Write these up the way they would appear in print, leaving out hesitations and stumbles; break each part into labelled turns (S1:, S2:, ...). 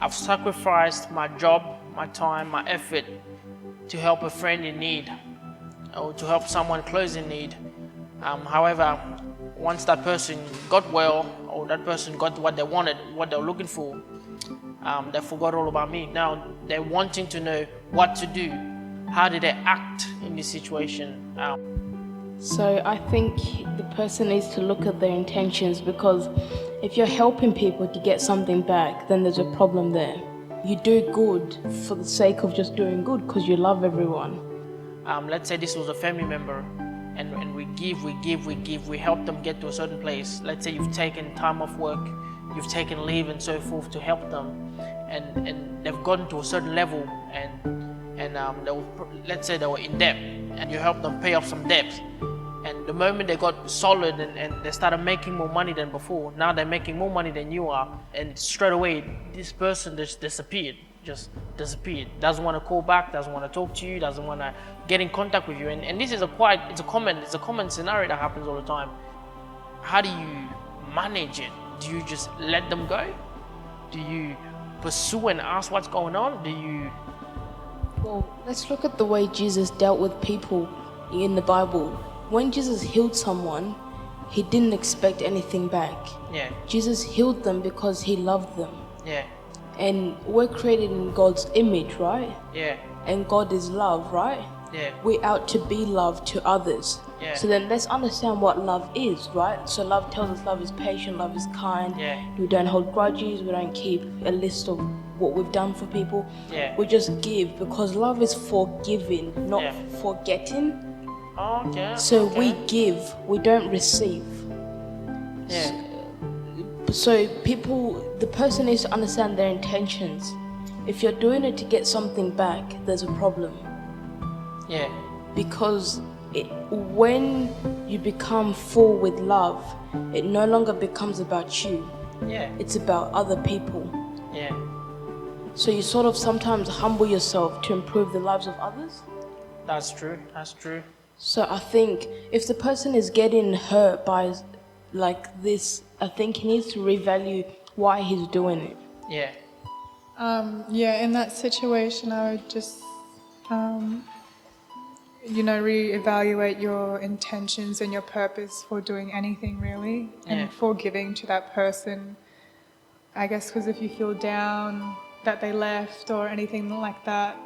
S1: I've sacrificed my job, my time, my effort to help a friend in need or to help someone close in need. However, once that person got well or that person got what they wanted, what they were looking for, they forgot all about me. Now they're wanting to know what to do. How did they act in this situation?
S2: So I think the person needs to look at their intentions, because if you're helping people to get something back, then there's a problem there. You do good for the sake of just doing good because you love everyone.
S1: Let's say this was a family member and we give, we help them get to a certain place. Let's say you've taken time off work, you've taken leave and so forth to help them, and they've gotten to a certain level and let's say they were in debt and you help them pay off some debt. And the moment they got solid and they started making more money than before, now they're making more money than you are, and straight away this person just disappeared. Doesn't want to call back, doesn't want to talk to you, doesn't want to get in contact with you. And this is a common scenario that happens all the time. How do you manage it? Do you just let them go? Do you pursue and ask what's going on?
S2: Well, let's look at the way Jesus dealt with people in the Bible. When Jesus healed someone, he didn't expect anything back.
S1: Yeah.
S2: Jesus healed them because he loved them.
S1: Yeah.
S2: And we're created in God's image, right?
S1: Yeah.
S2: And God is love, right?
S1: Yeah.
S2: We're out to be love to others.
S1: Yeah.
S2: So then let's understand what love is, right? So love tells us love is patient, love is kind.
S1: Yeah.
S2: We don't hold grudges, we don't keep a list of what we've done for people.
S1: Yeah.
S2: We just give, because love is forgiving, not
S1: Yeah.
S2: forgetting.
S1: Okay.
S2: So
S1: okay.
S2: we give, we don't receive.
S1: Yeah.
S2: So the person needs to understand their intentions. If you're doing it to get something back, there's a problem.
S1: Yeah.
S2: Because when you become full with love, it no longer becomes about you.
S1: Yeah.
S2: It's about other people.
S1: Yeah.
S2: So you sort of sometimes humble yourself to improve the lives of others.
S1: That's true. That's true.
S2: So I think if the person is getting hurt by like this, I think he needs to revalue why he's doing it.
S1: Yeah.
S3: In that situation, I would just, reevaluate your intentions and your purpose for doing anything really, and for giving to that person. I guess because if you feel down that they left or anything like that,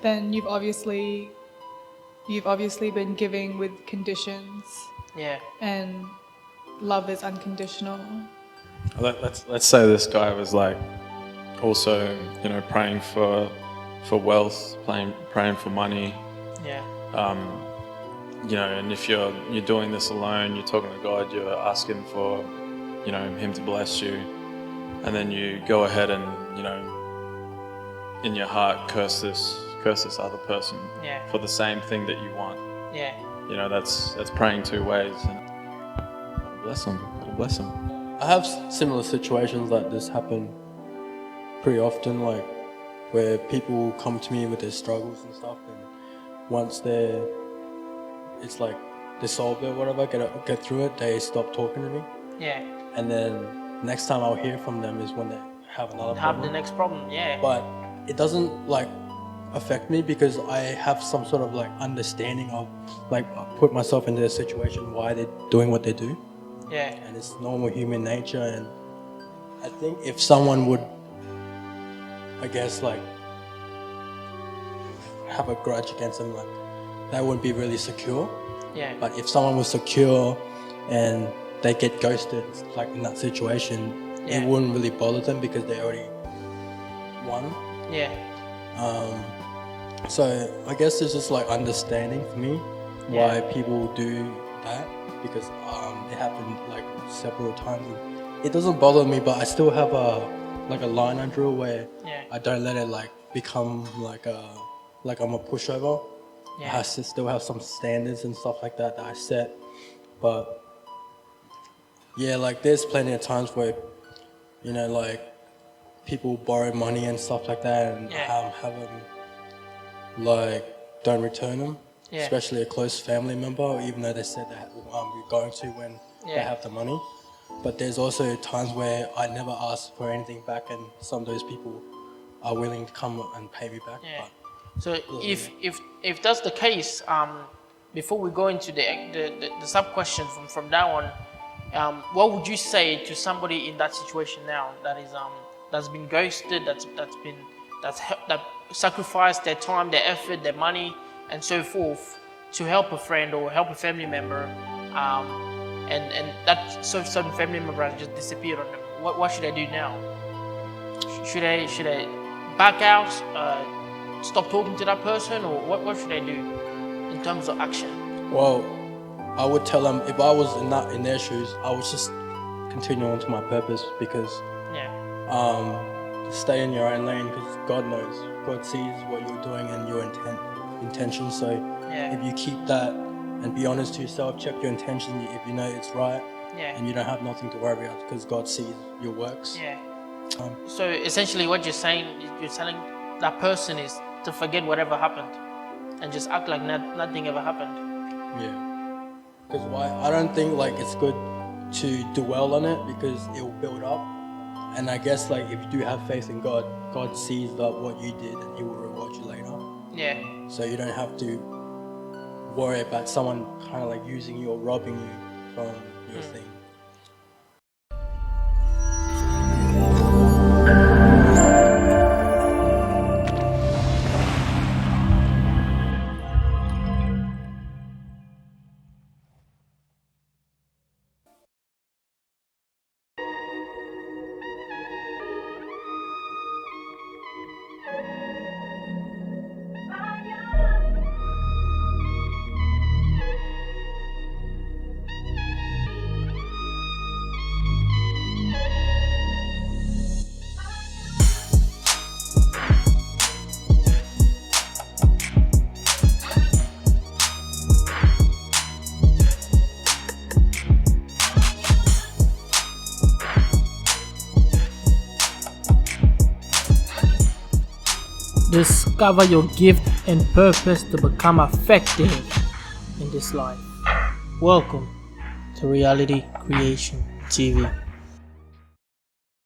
S3: then you've obviously been giving with conditions.
S1: Yeah.
S3: And love is unconditional.
S4: Let's say this guy was like also, praying for wealth, praying for money.
S1: Yeah.
S4: And if you're doing this alone, you're talking to God, you're asking for, Him to bless you, and then you go ahead and, in your heart curse this other person for the same thing that you want.
S1: Yeah.
S4: That's praying two ways. And bless them.
S5: I have similar situations like this happen pretty often, like where people come to me with their struggles and stuff, and once it's like they solve it, whatever, get through it, they stop talking to me.
S1: Yeah.
S5: And then next time I'll hear from them is when they have another problem.
S1: The next problem, yeah.
S5: But it doesn't like affect me because I have some sort of like understanding of like put myself into their situation, why they're doing what they do.
S1: Yeah.
S5: And it's normal human nature. And I think if someone would, I guess, like have a grudge against them, like that wouldn't be really secure.
S1: Yeah.
S5: But if someone was secure and they get ghosted, like in that situation, it wouldn't really bother them because they already won.
S1: Yeah.
S5: So I guess it's just like understanding for me why people do that, because it happened like several times. It doesn't bother me, but I still have a line I draw where I don't let it like become like I'm a pushover.
S1: Yeah.
S5: I have to still have some standards and stuff like that I set. But yeah, like there's plenty of times where, like people borrow money and stuff like that and have them like don't return them, especially a close family member, even though they said that we're going to when they have the money. But there's also times where I never ask for anything back, and some of those people are willing to come and pay me back.
S1: Yeah.
S5: But
S1: So if that's the case, before we go into the sub question from that one, what would you say to somebody in that situation now that is that's been ghosted, that sacrificed their time, their effort, their money, and so forth to help a friend or help a family member, and that certain family member has just disappeared on them? What should I do now? Should I back out? Stop talking to that person, or what should I do in terms of action?
S5: well, I would tell them if I was in their shoes, I would just continue on to my purpose, because stay in your own lane, because God knows, God sees what you're doing and your intention. So if you keep that and be honest to yourself, check your intention. If you know it's right, and you don't have nothing to worry about, because God sees your works.
S1: So essentially, what you're saying, you're telling that person is to forget whatever happened and just act like nothing ever happened.
S5: Yeah. Because I don't think like it's good to dwell on it, because it will build up. And I guess like if you do have faith in God, God sees that what you did and He will reward you later.
S1: Yeah.
S5: So you don't have to worry about someone kind of like using you or robbing you from your thing.
S1: Discover your gift and purpose to become effective in this life. Welcome to Reality Creation TV.